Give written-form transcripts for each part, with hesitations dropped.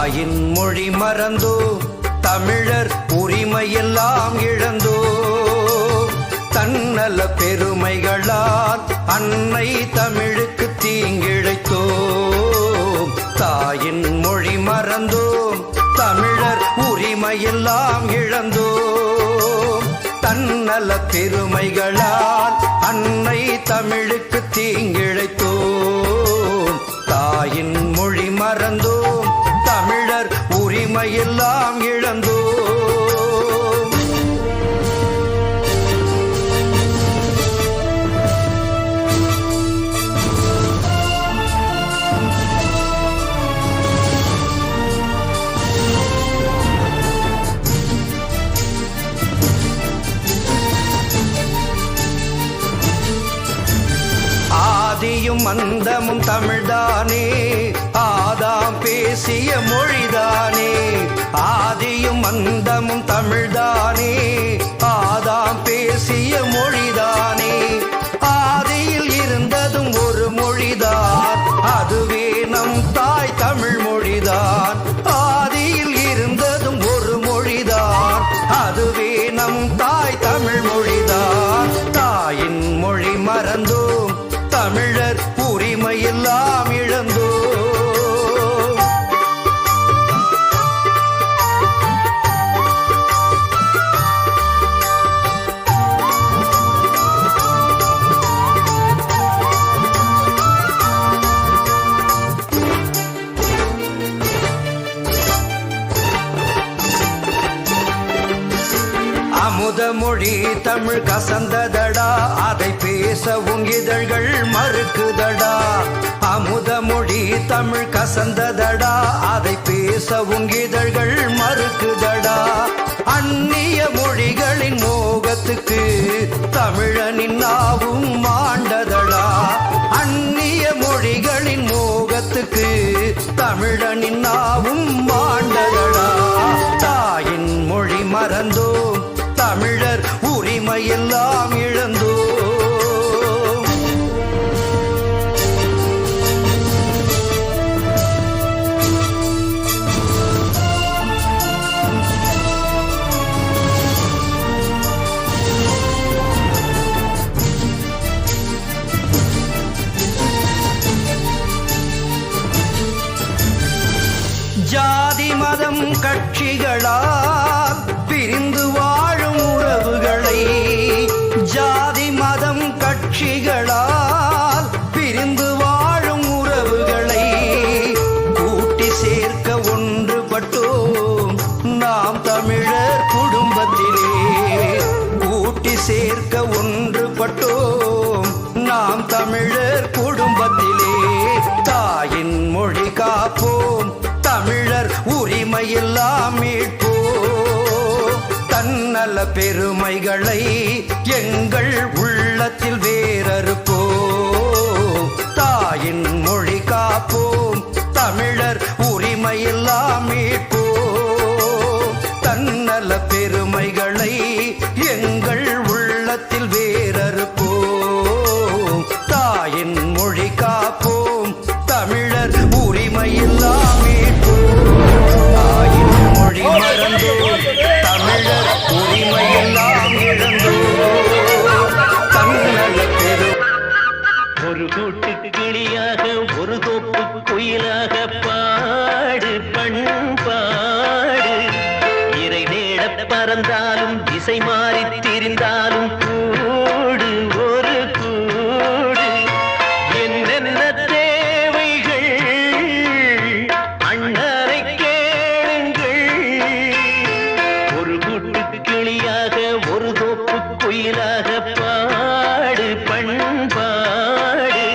தாயின் மொழி மறந்தோ தமிழர் உரிமையெல்லாம் இழந்தோ தன்னல பெருமைகளால் அன்னை தமிழுக்கு தீங்கிழைத்தோ தாயின் மொழி மறந்தோ தமிழர் உரிமையெல்லாம் இழந்தோ தன்னல பெருமைகளால் அன்னை தமிழுக்கு தீங்கிழைத்தோ தாயின் மொழி மறந்தோ தமிழர் உரிமையெல்லாம் இழந்தோ ஆதியும் அந்தமும் தமிழ்தானே ஆதாம் பேசிய மொழிதானே ஆதியும் அந்தமும் தமிழ்தானே ஆதாம் பேசிய மொழிதானே ஆதியில் இருந்ததும் ஒரு மொழிதான் அதுவே நம் தாய் தமிழ் மொழிதான் ஆதியில் இருந்ததும் ஒரு மொழிதான் அதுவே நம் தாய் தமிழ் மொழிதான் தாயின் மொழி மறந்தோம் தமிழர் உரிமையெல்லாம் இழந்தோ அமுத மொழி தமிழ் கசந்ததடா அதை பேசவும் இதழ்கள் மறுக்குதடா அமுத மொழி தமிழ் கசந்ததடா அதை பேசவும் இதழ்கள் மறுக்குதடா அந்நிய மொழிகளின் மோகத்துக்கு தமிழனின் நாவும் மாண்டதடா அந்நிய மொழிகளின் மோகத்துக்கு தமிழனின் நாவும் மாண்டதடா தாயின் மொழி மறந்தோ தமிழர் உரிமையெல்லாம் இழந்தோ ஜாதி மதம் கட்சிகளால் பிரிந்து வாழும் உறவுகளை ஜாதி மதம் கட்சிகளால் பிரிந்து வாழும் உறவுகளை கூட்டி சேர்க்க ஒன்றுபட்டோம் நாம் தமிழர் குடும்பத்திலே கூட்டி சேர்க்க ஒன்றுபட்டோம் நாம் தமிழர் குடும்பத்திலே தாயின் மொழி காப்போம் தமிழர் உரிமையெல்லாம் மீட்போ தன்னல பெருமைகளை எங்கள் உள்ளத்தில் வேறறுப்போ தாயின் மொழி காப்போம் தமிழர் உரிமையெல்லாம் மீட்போ தன்னல பெருமைகளை எங்கள் உள்ளத்தில் வேறறுப்போ தாயின் மொழி காப்போம் தமிழர் உரிமையெல்லாம் தாயின் மொழி மறந்தோ தமிழர் உரிமையெல்லாம் இழந்தோ தன்னல பெரு ஒரு கூட்டு கிளியாக ஒரு தோப்பு குயிலாக பாடு பண்பாடு இறை தேட பறந்தாலும் திசை மாறி திரிந்தாலும் கூடு ஒரு கூடு என்னென்ன தேவைகள் அண்ணரை கேளுங்கள் ஒரு கூட்டு கிளியாக ஒரு தோப்பு குயிலாக பாடு பண்பாடு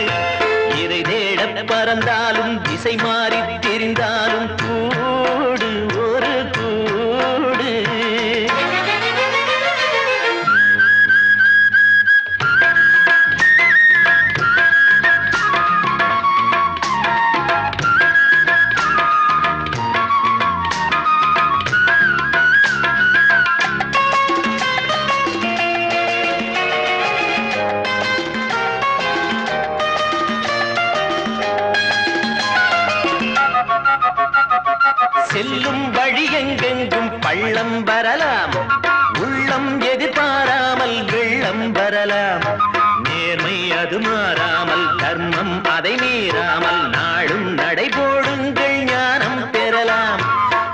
இறை தேட பறந்தாலும் திசை மாறி திரிந்தாலும் கூடு ஒரு கூடு செல்லும் வழி எங்கெங்கும் பள்ளம் வரலாம், உள்ளம் எதிர்பாராமல் வெள்ளம் வரலாம். நேர்மை அது மாறாமல், தர்மம் அதை மீறாமல், நாளும் நடைபோடுங்கள் ஞானம் பெறலாம்.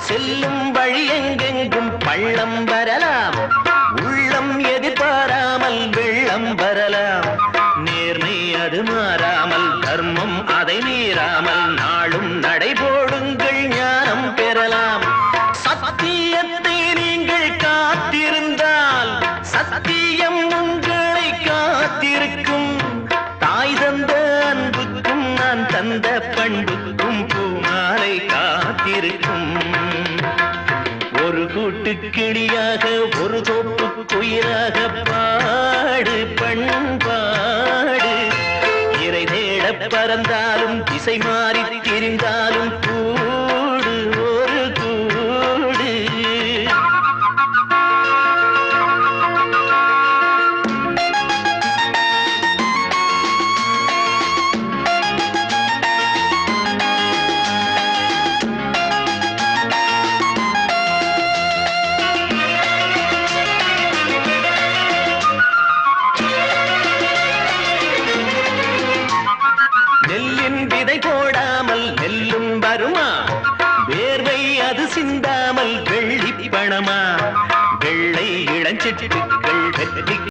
செல்லும் வழி எங்கெங்கும் பள்ளம் வரலாம், உள்ளம் எதிர்பாராமல் வெள்ளம் வரலாம். நேர்மை அது மாறாமல், தர்மம் அதை மீறாமல், நாளும் நடைபோடுங்கள் ஞானம் பெறலாம். சத்தியத்தை நீங்கள் காத்திருந்தால் சத்தியம் உங்களை காத்திருக்கும். தாய் தந்த அன்புக்கும் நான் தந்த பண்புக்கும் பூமாலை காத்திருக்கும். ஒரு கூட்டு கிளியாக ஒரு தோப்பு குயிலாக பாடு பண்பாடு. இறை தேட பறந்தாலும் திசை மாறி திரிந்தாலும் கூடு ஒரு கூடு. நெல்லின் விதை போடாமல் நெல்லும் வருமா? வேர்வை அது சிந்தாமல் வெள்ளி பணமா? வெள்ளை இளஞ்சிட்டு